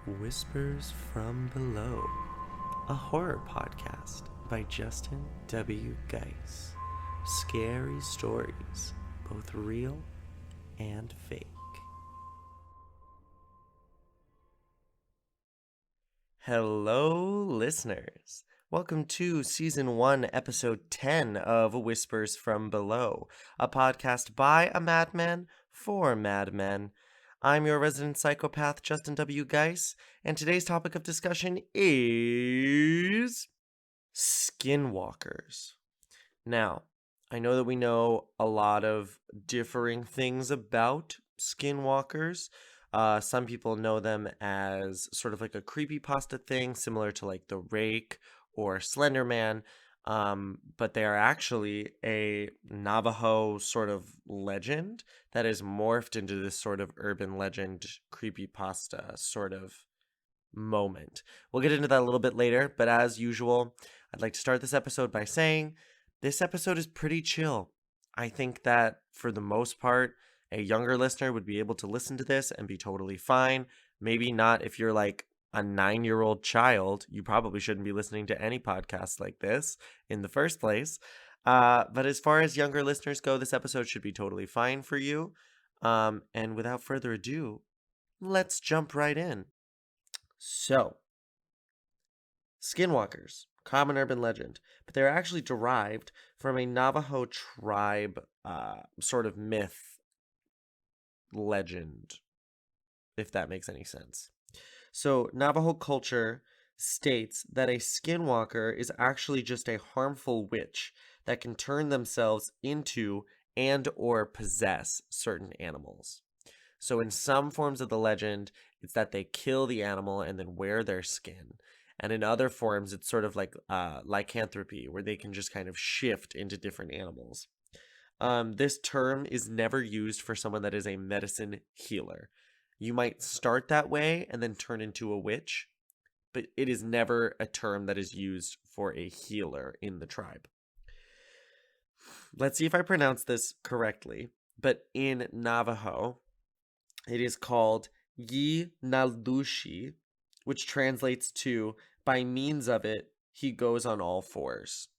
Whispers from Below, a horror podcast by Justin W. Geis. Scary stories, both real and fake. Hello, listeners. Welcome to Season 1, Episode 10 of Whispers from Below, a podcast by a madman for madmen. I'm your resident psychopath, Justin W. Geis, and today's topic of discussion is Skinwalkers. Now, I know that we know a lot of differing things about Skinwalkers. Some people know them as sort of like a creepypasta thing, similar to like The Rake or Slender Man. But they are actually a Navajo sort of legend that is morphed into this sort of urban legend creepypasta sort of moment. We'll get into that a little bit later, but as usual, I'd like to start this episode by saying this episode is pretty chill. I think that for the most part, a younger listener would be able to listen to this and be totally fine. Maybe not if you're like a 9-year-old child. You probably shouldn't be listening to any podcast like this in the first place. But as far as younger listeners go, this episode should be totally fine for you. And without further ado, let's jump right in. So, Skinwalkers, common urban legend, but they're actually derived from a Navajo tribe sort of myth legend, if that makes any sense. So, Navajo culture states that a skinwalker is actually just a harmful witch that can turn themselves into and or possess certain animals. So in some forms of the legend, it's that they kill the animal and then wear their skin. And in other forms, it's sort of like lycanthropy, where they can just kind of shift into different animals. This term is never used for someone that is a medicine healer. You might start that way and then turn into a witch, but it is never a term that is used for a healer in the tribe. Let's see if I pronounce this correctly, but in Navajo, it is called Yi Naldushi, which translates to, by means of it, he goes on all fours.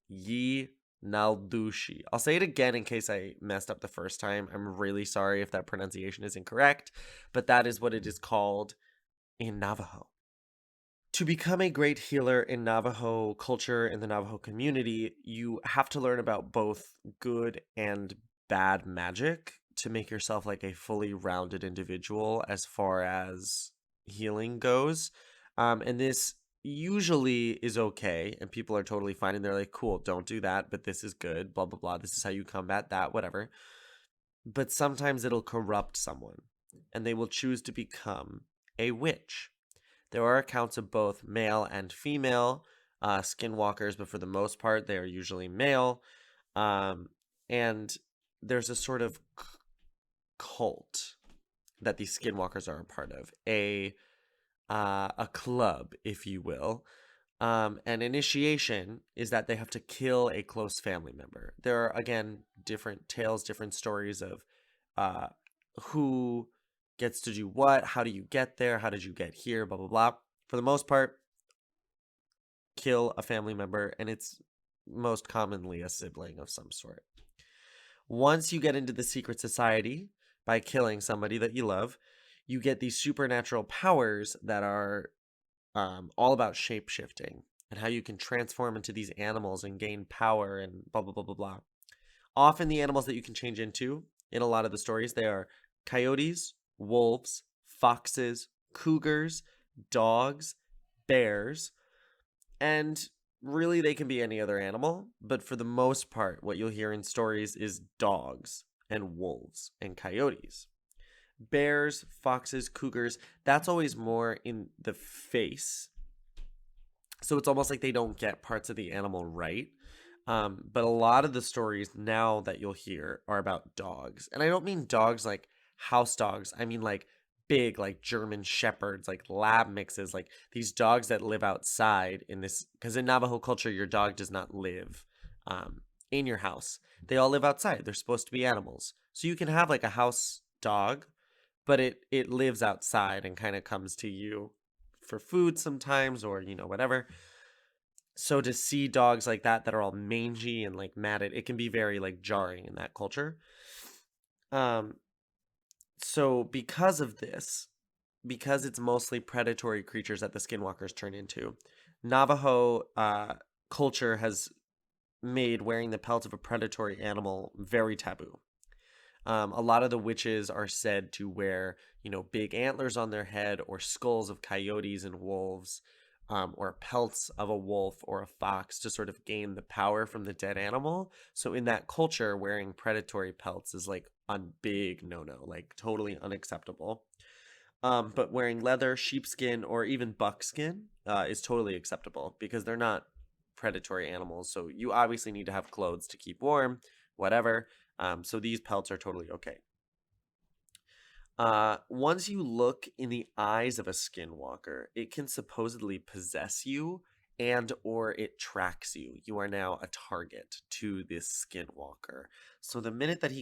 Yi Naldushi. I'll say it again in case I messed up the first time. I'm really sorry if that pronunciation is incorrect, but that is what it is called in Navajo. To become a great healer in Navajo culture, in the Navajo community, you have to learn about both good and bad magic to make yourself like a fully rounded individual as far as healing goes. And this usually is okay, and people are totally fine, and they're like, cool, don't do that, but this is good, blah, blah, blah. This is how you combat that, whatever. But sometimes it'll corrupt someone, and they will choose to become a witch. There are accounts of both male and female skinwalkers, but for the most part, they are usually male. And there's a sort of cult that these skinwalkers are a part of, a club, if you will. And initiation is that they have to kill a close family member. There are, again, different tales, different stories of who gets to do what, how do you get there, how did you get here, blah, blah, blah. For the most part, kill a family member, and it's most commonly a sibling of some sort. Once you get into the secret society by killing somebody that you love, you get these supernatural powers that are all about shape-shifting and how you can transform into these animals and gain power and blah, blah, blah, blah, blah. Often the animals that you can change into, in a lot of the stories, they are coyotes, wolves, foxes, cougars, dogs, bears, and really they can be any other animal, but for the most part, what you'll hear in stories is dogs and wolves and coyotes. Bears, foxes, cougars, that's always more in the face. So it's almost like they don't get parts of the animal right. But a lot of the stories now that you'll hear are about dogs. And I don't mean dogs like house dogs. I mean like big, like German shepherds, like lab mixes, like these dogs that live outside in this. Because in Navajo culture, your dog does not live in your house. They all live outside. They're supposed to be animals. So you can have like a house dog, but it lives outside and kind of comes to you for food sometimes, or whatever. So to see dogs like that are all mangy and like matted, it can be very like jarring in that culture. Um, so because of this, because it's mostly predatory creatures that the skinwalkers turn into, Navajo culture has made wearing the pelt of a predatory animal very taboo. A lot of the witches are said to wear, big antlers on their head, or skulls of coyotes and wolves, or pelts of a wolf or a fox to sort of gain the power from the dead animal. So in that culture, wearing predatory pelts is like a big no-no, like totally unacceptable. But wearing leather, sheepskin, or even buckskin is totally acceptable because they're not predatory animals. So you obviously need to have clothes to keep warm, whatever. So these pelts are totally okay. Once you look in the eyes of a skinwalker, it can supposedly possess you and or it tracks you. You are now a target to this skinwalker. So the minute that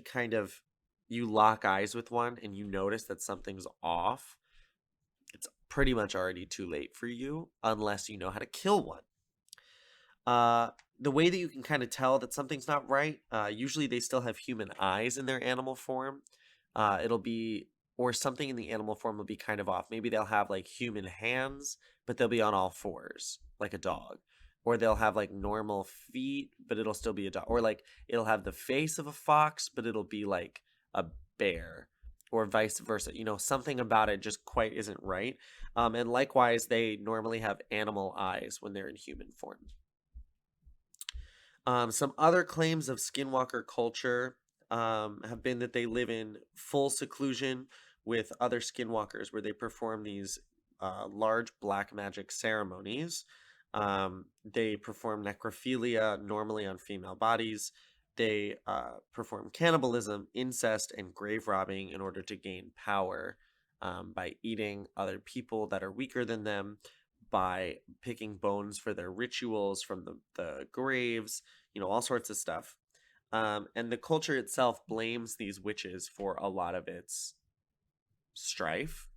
you lock eyes with one and you notice that something's off, it's pretty much already too late for you unless you know how to kill one. The way that you can kind of tell that something's not right, usually they still have human eyes in their animal form. It'll be, or something in the animal form will be kind of off. Maybe they'll have like human hands, but they'll be on all fours, like a dog. Or they'll have like normal feet, but it'll still be a dog. Or like it'll have the face of a fox, but it'll be like a bear. Or vice versa. Something about it just quite isn't right. And likewise, they normally have animal eyes when they're in human form. Some other claims of skinwalker culture have been that they live in full seclusion with other skinwalkers, where they perform these large black magic ceremonies. They perform necrophilia, normally on female bodies. They perform cannibalism, incest, and grave robbing in order to gain power by eating other people that are weaker than them, by picking bones for their rituals from the graves, all sorts of stuff. And the culture itself blames these witches for a lot of its strife.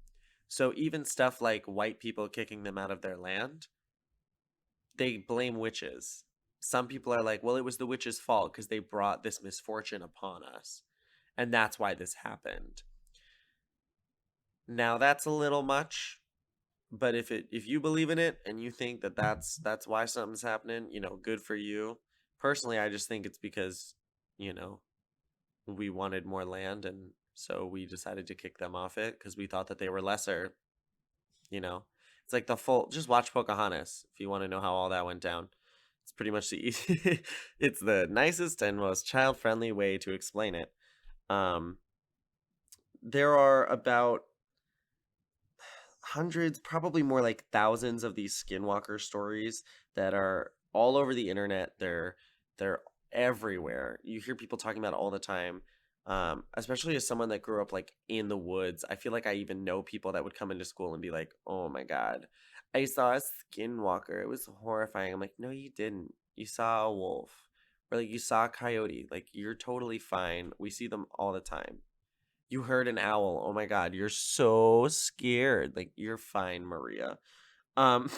So even stuff like white people kicking them out of their land, they blame witches. Some people are like, well, it was the witches' fault because they brought this misfortune upon us. And that's why this happened. Now that's a little much, but if you believe in it and you think that that's why something's happening, good for you. Personally, I just think it's because, you know, we wanted more land, and so we decided to kick them off it because we thought that they were lesser, you know. It's like the full, just watch Pocahontas if you want to know how all that went down. It's pretty much the easy, it's the nicest and most child-friendly way to explain it. Um, there are about hundreds, probably more like thousands of these skinwalker stories that are all over the internet. They're everywhere. You hear people talking about it all the time. Especially as someone that grew up like in the woods, I feel like I even know people that would come into school and be like, "Oh my god, I saw a skinwalker. It was horrifying." I'm like, "No, you didn't. You saw a wolf, or like you saw a coyote. Like you're totally fine. We see them all the time." You heard an owl. Oh my god, you're so scared. Like you're fine, Maria. Um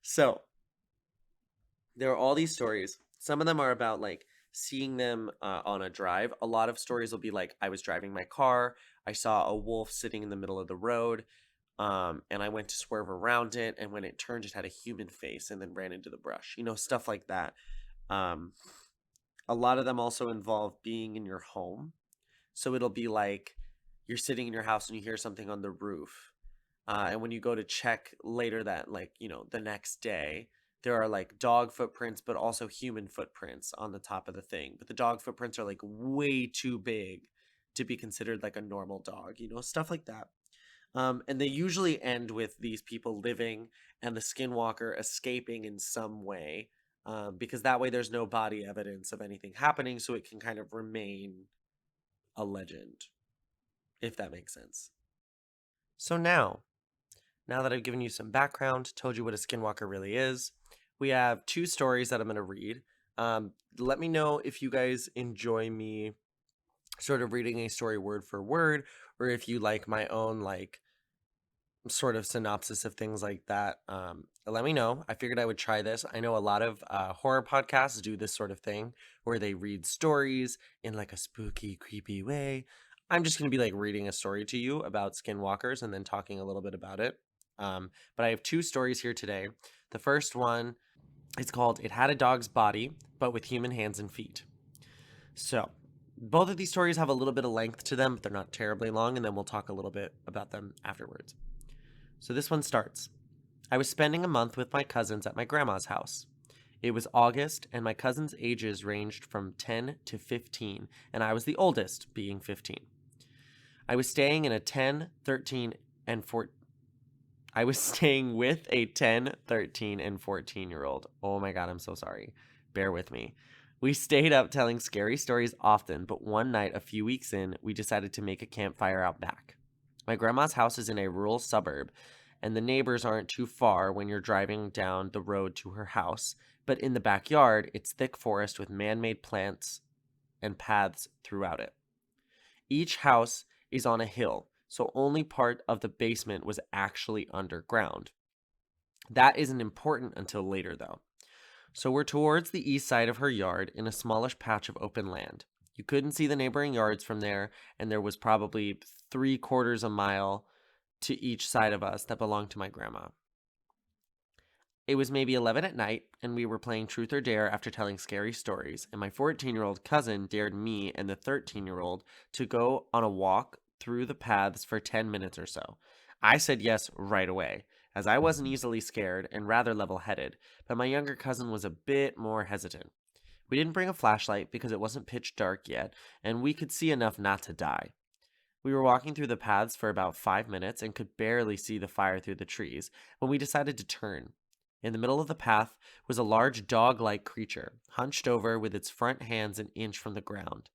so there are all these stories. Some of them are about like seeing them on a drive. A lot of stories will be like, I was driving my car, I saw a wolf sitting in the middle of the road, and I went to swerve around it, and when it turned, it had a human face and then ran into the brush. Stuff like that. Um, a lot of them also involve being in your home. So it'll be like you're sitting in your house and you hear something on the roof. And when you go to check later that, like, the next day, there are like dog footprints, but also human footprints on the top of the thing. But the dog footprints are like way too big to be considered like a normal dog, stuff like that. And they usually end with these people living and the skinwalker escaping in some way, because that way there's no body evidence of anything happening. So it can kind of remain a legend, if that makes sense. So now that I've given you some background, told you what a skinwalker really is, we have two stories that I'm going to read. Let me know if you guys enjoy me sort of reading a story word for word, or if you like my own like sort of synopsis of things like that, let me know. I figured I would try this. I know a lot of horror podcasts do this sort of thing where they read stories in like a spooky, creepy way. I'm just going to be like reading a story to you about skinwalkers and then talking a little bit about it. But I have two stories here today. The first one is called It Had a Dog's Body, but with Human Hands and Feet. So, both of these stories have a little bit of length to them, but they're not terribly long, and then we'll talk a little bit about them afterwards. So this one starts. I was spending a month with my cousins at my grandma's house. It was August, and my cousins' ages ranged from 10 to 15, and I was the oldest, being 15. I was staying in a 10, 13, and 14. I was staying with a 10, 13, and 14-year-old. Oh my god, I'm so sorry. Bear with me. We stayed up telling scary stories often, but one night a few weeks in, we decided to make a campfire out back. My grandma's house is in a rural suburb, and the neighbors aren't too far when you're driving down the road to her house, but in the backyard, it's thick forest with man-made plants and paths throughout it. Each house is on a hill, so only part of the basement was actually underground. That isn't important until later, though. So we're towards the east side of her yard in a smallish patch of open land. You couldn't see the neighboring yards from there, and there was probably 3/4 a mile to each side of us that belonged to my grandma. It was maybe 11 at night, and we were playing Truth or Dare after telling scary stories, and my 14-year-old cousin dared me and the 13-year-old to go on a walk through the paths for 10 minutes or so. I said yes right away, as I wasn't easily scared and rather level-headed, but my younger cousin was a bit more hesitant. We didn't bring a flashlight because it wasn't pitch dark yet, and we could see enough not to die. We were walking through the paths for about 5 minutes and could barely see the fire through the trees when we decided to turn. In the middle of the path was a large dog-like creature, hunched over with its front hands an inch from the ground.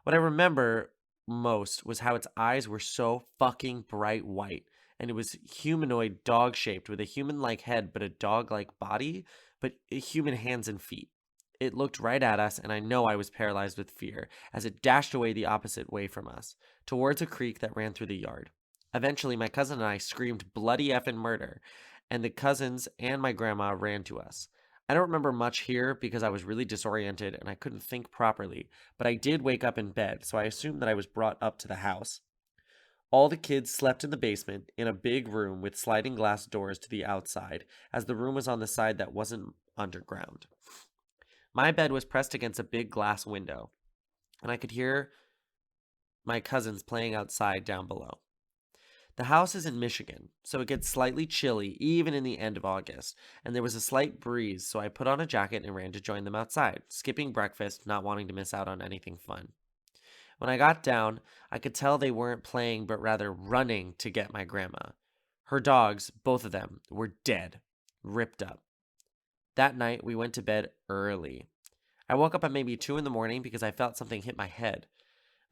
What I remember most was how its eyes were so fucking bright white, and it was humanoid dog-shaped with a human-like head but a dog-like body, but human hands and feet. It looked right at us, and I know I was paralyzed with fear as it dashed away the opposite way from us, towards a creek that ran through the yard. Eventually, my cousin and I screamed bloody effing murder, and the cousins and my grandma ran to us. I don't remember much here because I was really disoriented and I couldn't think properly, but I did wake up in bed, so I assumed that I was brought up to the house. All the kids slept in the basement, in a big room with sliding glass doors to the outside, as the room was on the side that wasn't underground. My bed was pressed against a big glass window, and I could hear my cousins playing outside down below. The house is in Michigan, so it gets slightly chilly even in the end of August, and there was a slight breeze, so I put on a jacket and ran to join them outside, skipping breakfast, not wanting to miss out on anything fun. When I got down, I could tell they weren't playing but rather running to get my grandma. Her dogs, both of them, were dead, ripped up. That night, we went to bed early. I woke up at maybe 2 in the morning because I felt something hit my head.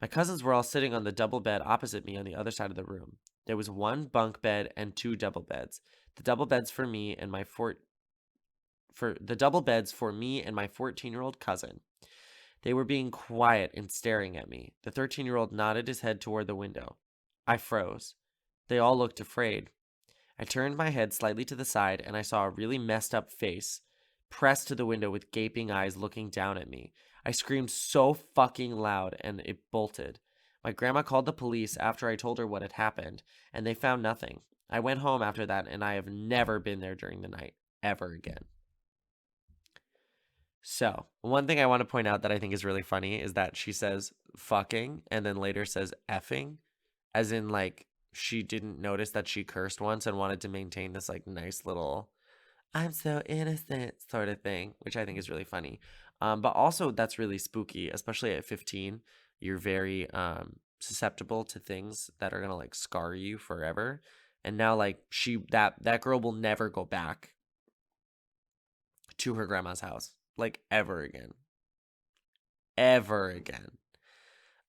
My cousins were all sitting on the double bed opposite me on the other side of the room. There was one bunk bed and 2 double beds. The double beds for me and my 14-year-old cousin. They were being quiet and staring at me. The 13-year-old nodded his head toward the window. I froze. They all looked afraid. I turned my head slightly to the side and I saw a really messed up face pressed to the window with gaping eyes looking down at me. I screamed so fucking loud and it bolted. My grandma called the police after I told her what had happened, and they found nothing. I went home after that, and I have never been there during the night, ever again. So, one thing I want to point out that I think is really funny is that she says fucking and then later says effing, as in, like, she didn't notice that she cursed once and wanted to maintain this, like, nice little I'm so innocent sort of thing, which I think is really funny. But also that's really spooky, especially at 15. You're very susceptible to things that are gonna like scar you forever. And now like that girl will never go back to her grandma's house. Like ever again. Ever again.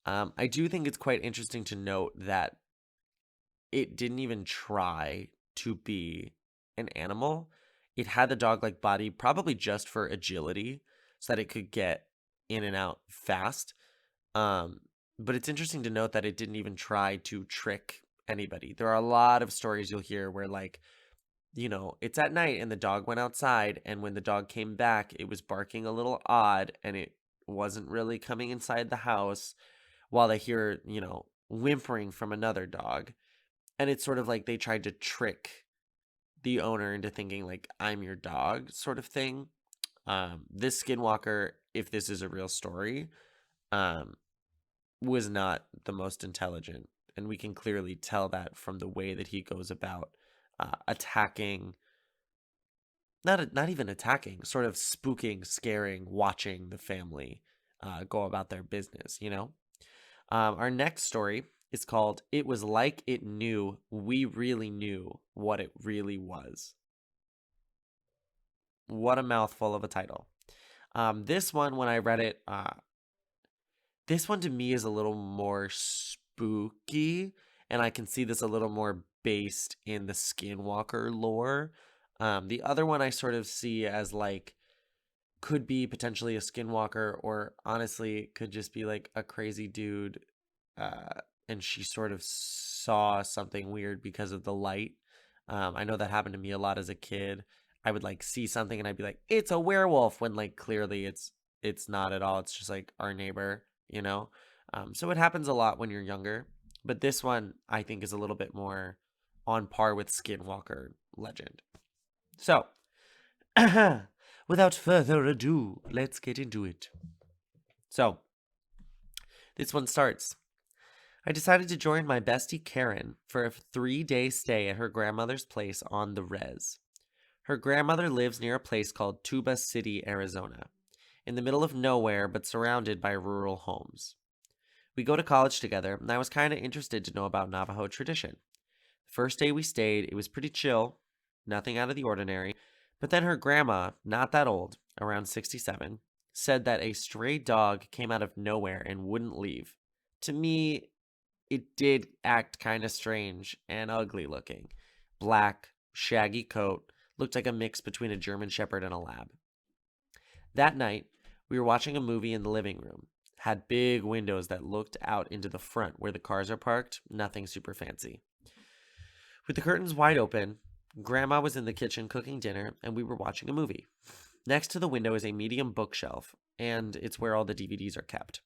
I do think it's quite interesting to note that it didn't even try to be an animal. It had the dog-like body probably just for agility so that it could get in and out fast. Um, But it's interesting to note that it didn't even try to trick anybody. There are a lot of stories you'll hear where, like, it's at night and the dog went outside, and when the dog came back, it was barking a little odd and it wasn't really coming inside the house while they hear, whimpering from another dog. And it's sort of like they tried to trick the owner into thinking, like, I'm your dog, sort of thing. This Skinwalker, if this is a real story, um, was not the most intelligent. And we can clearly tell that from the way that he goes about attacking, not even attacking, sort of spooking, scaring, watching the family go about their business. Our next story is called It Was Like It Knew We Really Knew What It Really Was. What a mouthful of a title. This one, when I read it, this one to me is a little more spooky, and I can see this a little more based in the Skinwalker lore. The other one I sort of see as like could be potentially a Skinwalker, or honestly could just be like a crazy dude, and she sort of saw something weird because of the light. I know that happened to me a lot as a kid. I would like see something and I'd be like, it's a werewolf, when like clearly it's not at all. It's just like our neighbor. So it happens a lot when you're younger. But this one I think is a little bit more on par with Skinwalker legend. So without further ado, let's get into it. So this one starts. I decided to join my bestie Karen for a 3-day stay at her grandmother's place on the res. Her grandmother lives near a place called Tuba City, Arizona, in the middle of nowhere but surrounded by rural homes. We go to college together, and I was kind of interested to know about Navajo tradition. The first day we stayed, it was pretty chill, nothing out of the ordinary, but then her grandma, not that old, around 67, said that a stray dog came out of nowhere and wouldn't leave. To me, it did act kind of strange and ugly looking. Black, shaggy coat, looked like a mix between a German Shepherd and a lab. That night, we were watching a movie in the living room. Had big windows that looked out into the front where the cars are parked, nothing super fancy. With the curtains wide open, Grandma was in the kitchen cooking dinner, and we were watching a movie. Next to the window is a medium bookshelf, and it's where all the DVDs are kept.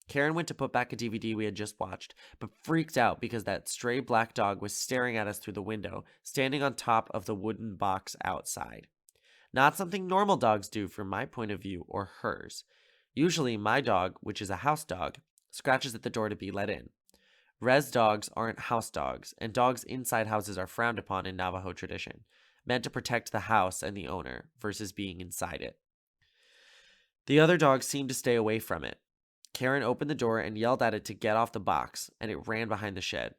Karen went to put back a DVD we had just watched, but freaked out because that stray black dog was staring at us through the window, standing on top of the wooden box outside. Not something normal dogs do from my point of view or hers. Usually my dog, which is a house dog, scratches at the door to be let in. Res dogs aren't house dogs, and dogs inside houses are frowned upon in Navajo tradition, meant to protect the house and the owner versus being inside it. The other dog seemed to stay away from it. Karen opened the door and yelled at it to get off the box, and it ran behind the shed.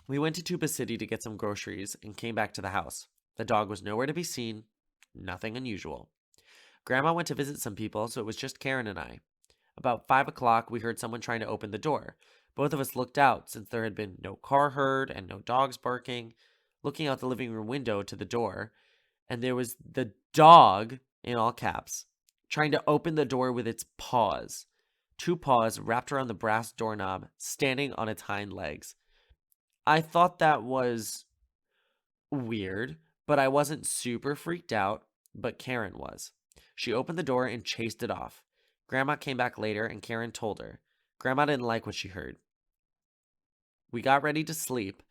We went to Tuba City to get some groceries and came back to the house. The dog was nowhere to be seen, nothing unusual. Grandma went to visit some people, so it was just Karen and I. About 5 o'clock, we heard someone trying to open the door. Both of us looked out since there had been no car heard and no dogs barking. Looking out the living room window to the door, and there was the dog, in all caps, trying to open the door with its paws. 2 paws wrapped around the brass doorknob, standing on its hind legs. I thought that was weird, but I wasn't super freaked out, but Karen was. She opened the door and chased it off. Grandma came back later and Karen told her. Grandma didn't like what she heard. We got ready to sleep.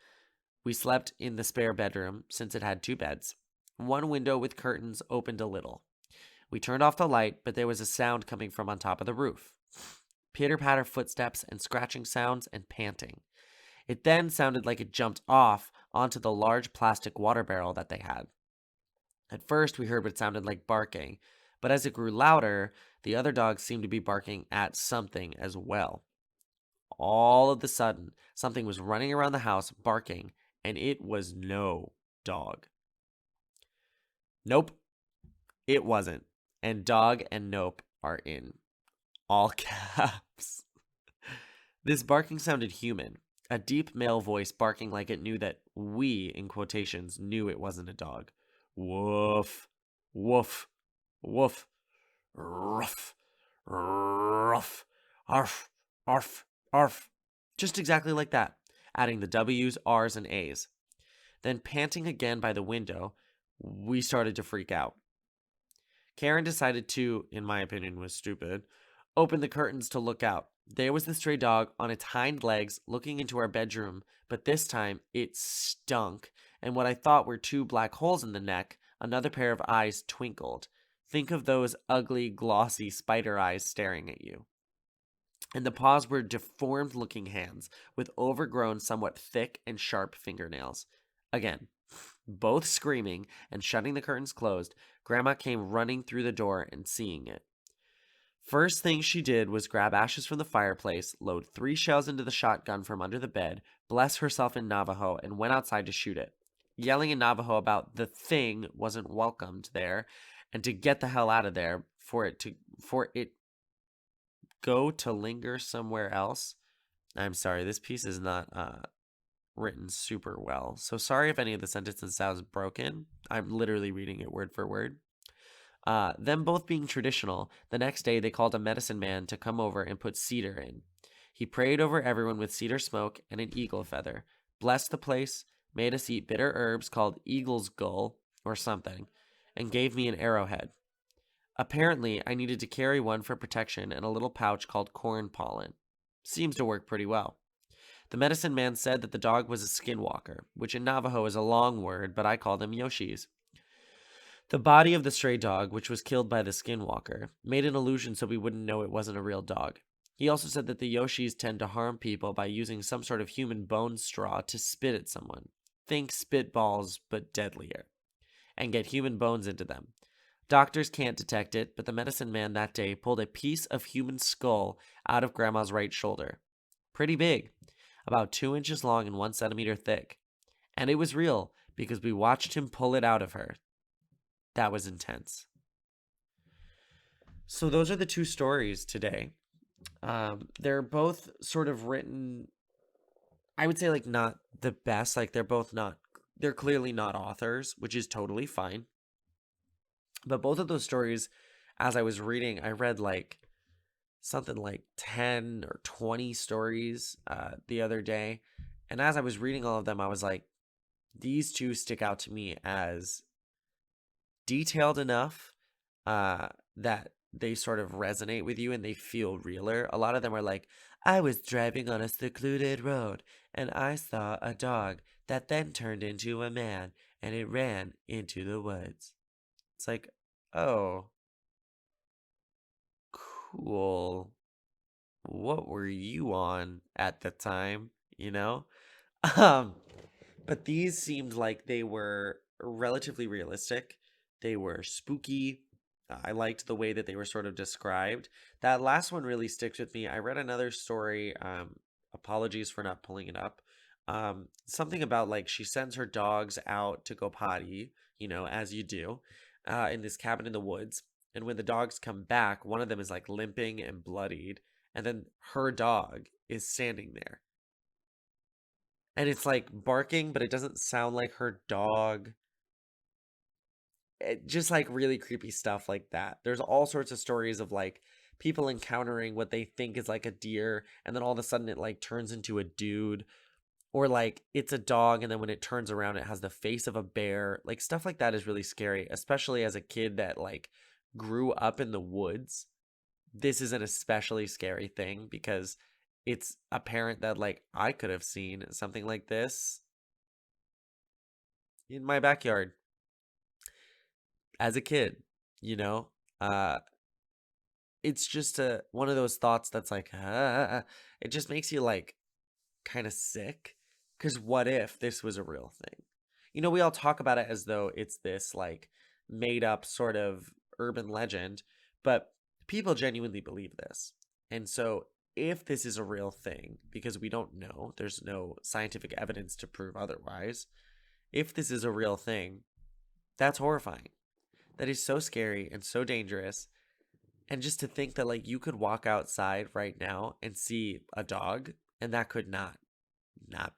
We slept in the spare bedroom since it had 2 beds. One window with curtains opened a little. We turned off the light, but there was a sound coming from on top of the roof. Pitter-patter footsteps and scratching sounds and panting. It then sounded like it jumped off onto the large plastic water barrel that they had. At first, we heard what sounded like barking, but as it grew louder, the other dogs seemed to be barking at something as well. All of a sudden, something was running around the house barking, and it was no dog. Nope, it wasn't. And dog and nope are in all caps. This barking sounded human. A deep male voice barking like it knew that we, in quotations, knew it wasn't a dog. Woof, woof, woof, ruff, ruff, arf, Arf, arf. Just exactly like that, adding the W's, R's, and A's. Then, panting again by the window, we started to freak out. Karen decided to, in my opinion, was stupid, open the curtains to look out. There was the stray dog on its hind legs looking into our bedroom, but this time it stunk, and what I thought were two black holes in the neck, another pair of eyes twinkled. Think of those ugly, glossy spider eyes staring at you. And the paws were deformed looking hands with overgrown, somewhat thick and sharp fingernails. Again, both screaming and shutting the curtains closed, Grandma came running through the door and seeing it. First thing she did was grab ashes from the fireplace, load 3 shells into the shotgun from under the bed, bless herself in Navajo, and went outside to shoot it. Yelling in Navajo about the thing wasn't welcomed there, and to get the hell out of there for it go to linger somewhere else. I'm sorry, this piece is not written super well. So sorry if any of the sentences sounds broken. I'm literally reading it word for word. Them both being traditional, the next day they called a medicine man to come over and put cedar in. He prayed over everyone with cedar smoke and an eagle feather, blessed the place, made us eat bitter herbs called eagle's gull or something, and gave me an arrowhead. Apparently, I needed to carry one for protection and a little pouch called corn pollen. Seems to work pretty well. The medicine man said that the dog was a skinwalker, which in Navajo is a long word, but I call them Yoshis. The body of the stray dog, which was killed by the skinwalker, made an illusion so we wouldn't know it wasn't a real dog. He also said that the Yoshis tend to harm people by using some sort of human bone straw to spit at someone. Think spitballs, but deadlier. And get human bones into them. Doctors can't detect it, but the medicine man that day pulled a piece of human skull out of Grandma's right shoulder. Pretty big, about 2 inches long and 1 centimeter thick. And it was real, because we watched him pull it out of her. That was intense. So those are the 2 stories today. They're both sort of written, I would say, like, not the best. Like, they're clearly not authors, which is totally fine. But both of those stories, as I was reading, I read like something like 10 or 20 stories the other day. And as I was reading all of them, I was like, these 2 stick out to me as detailed enough that they sort of resonate with you and they feel realer. A lot of them are like, I was driving on a secluded road and I saw a dog that then turned into a man and it ran into the woods. It's like, oh, cool. What were you on at the time, you know? Um, but these seemed like they were relatively realistic. They were spooky. I liked the way that they were sort of described. That last one really sticks with me. I read another story, apologies for not pulling it up. Something about like she sends her dogs out to go potty, as you do, in this cabin in the woods. And when the dogs come back, one of them is like limping and bloodied, and then her dog is standing there. And it's like barking, but it doesn't sound like her dog. Just like really creepy stuff like that. There's all sorts of stories of like people encountering what they think is like a deer, and then all of a sudden it like turns into a dude, or like it's a dog, and then when it turns around, it has the face of a bear. Like stuff like that is really scary, especially as a kid that like grew up in the woods. This is an especially scary thing because it's apparent that like I could have seen something like this in my backyard as a kid, you know? Uh it's just one of those thoughts that's like it just makes you like kind of sick, cuz what if this was a real thing? We all talk about it as though it's this like made up sort of urban legend, but people genuinely believe this. And so if this is a real thing, because we don't know, there's no scientific evidence to prove otherwise. If this is a real thing, that's horrifying. That is so scary and so dangerous. And just to think that like you could walk outside right now and see a dog, and that could not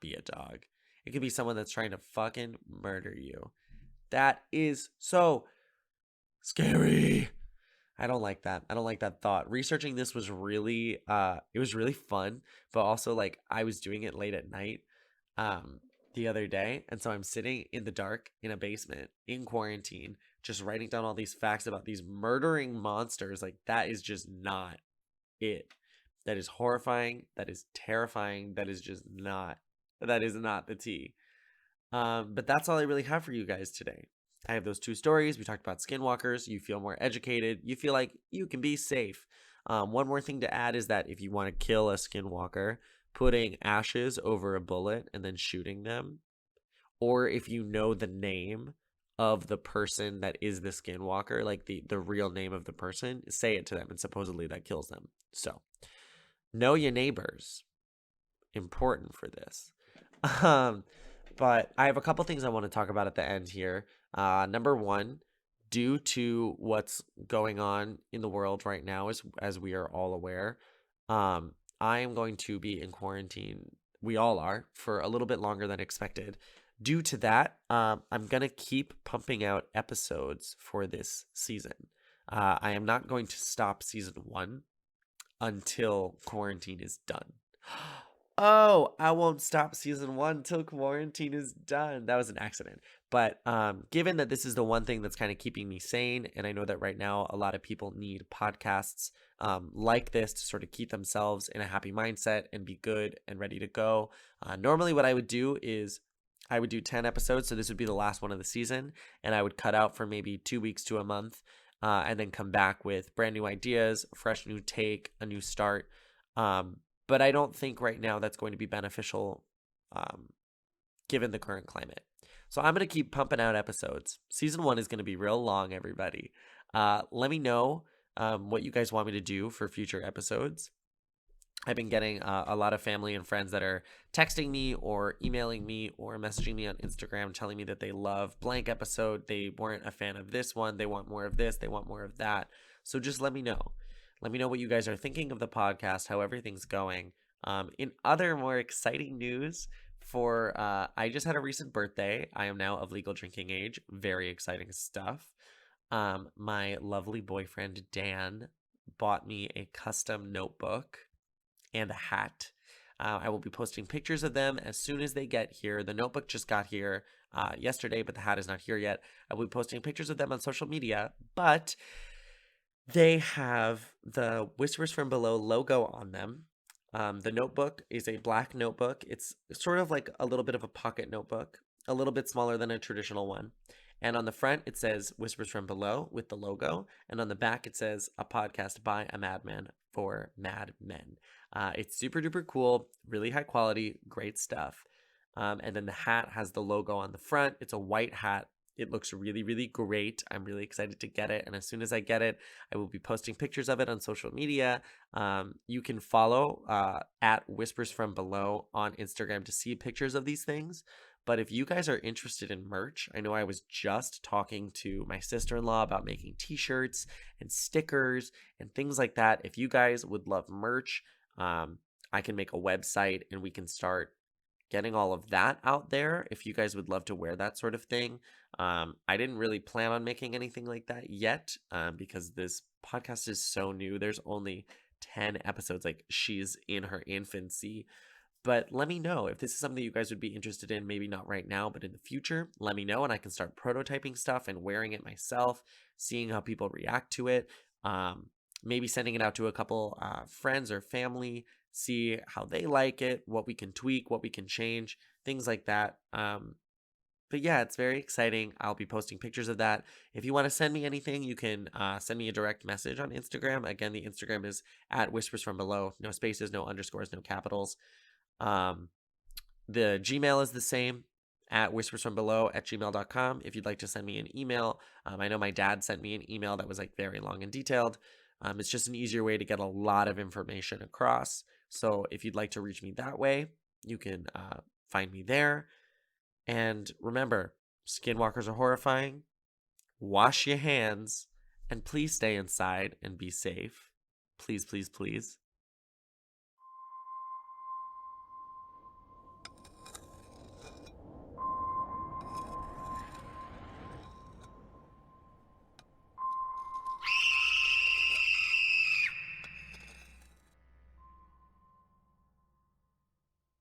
be a dog. It could be someone that's trying to fucking murder you. That is so scary. I don't like that. I don't like that thought. Researching this was really it was really fun, but also like I was doing it late at night um the other day, and so I'm sitting in the dark in a basement in quarantine just writing down all these facts about these murdering monsters. Like that is just not it. That is horrifying, that is terrifying, that is not the tea. But that's all I really have for you guys today. I have those two stories. We talked about skinwalkers. You feel more educated. You feel like you can be safe. One more thing to add is that if you want to kill a skinwalker, putting ashes over a bullet and then shooting them, or if you know the name of the person that is the skinwalker, like the real name of the person, say it to them, and supposedly that kills them. So, know your neighbors. Important for this. Um, but I have a couple things I want to talk about at the end here. Number one, due to what's going on in the world right now, as we are all aware, I am going to be in quarantine. We all are for a little bit longer than expected. Due to that, I'm gonna keep pumping out episodes for this season. I am not going to stop season one until quarantine is done. Oh, I won't stop season one till quarantine is done. That was an accident. But given that this is the one thing that's kind of keeping me sane, and I know that right now a lot of people need podcasts like this to sort of keep themselves in a happy mindset and be good and ready to go. Normally, what I would do is I would do 10 episodes. So this would be the last one of the season, and I would cut out for maybe 2 weeks to a month and then come back with brand new ideas, fresh new take, a new start. But I don't think right now that's going to be beneficial given the current climate. So I'm going to keep pumping out episodes. Season one is going to be real long, everybody. Let me know what you guys want me to do for future episodes. I've been getting a lot of family and friends that are texting me or emailing me or messaging me on Instagram telling me that they love blank episode. They weren't a fan of this one. They want more of this. They want more of that. So just let me know. Let me know what you guys are thinking of the podcast, how everything's going. In other more exciting news, I just had a recent birthday. I am now of legal drinking age. Very exciting stuff. My lovely boyfriend Dan bought me a custom notebook and a hat. I will be posting pictures of them as soon as they get here. The notebook just got here yesterday, but the hat is not here yet. I will be posting pictures of them on social media, but they have the Whispers from Below logo on them. The notebook is a black notebook. It's sort of like a little bit of a pocket notebook, a little bit smaller than a traditional one. And on the front, it says Whispers from Below with the logo. And on the back, it says a podcast by a madman for mad men. It's super duper cool, really high quality, great stuff. And then the hat has the logo on the front. It's a white hat. It looks really, really great. I'm really excited to get it. And as soon as I get it, I will be posting pictures of it on social media. You can follow at Whispers from Below on Instagram to see pictures of these things. But if you guys are interested in merch, I know I was just talking to my sister-in-law about making t-shirts and stickers and things like that. If you guys would love merch, I can make a website and we can start getting all of that out there if you guys would love to wear that sort of thing. I didn't really plan on making anything like that yet because this podcast is so new. There's only 10 episodes, like she's in her infancy. But let me know if this is something you guys would be interested in, maybe not right now, but in the future. Let me know and I can start prototyping stuff and wearing it myself, seeing how people react to it. Maybe sending it out to a couple friends or family, see how they like it, what we can tweak, what we can change, things like that. But yeah, it's very exciting. I'll be posting pictures of that. If you want to send me anything, you can send me a direct message on Instagram. Again, the Instagram is at Whispers from Below. No spaces, no underscores, no capitals. The Gmail is the same, at whispersfrombelow@gmail.com. If you'd like to send me an email, I know my dad sent me an email that was like very long and detailed. It's just an easier way to get a lot of information across. So if you'd like to reach me that way, you can find me there. And remember, skinwalkers are horrifying. Wash your hands and please stay inside and be safe. Please, please, please.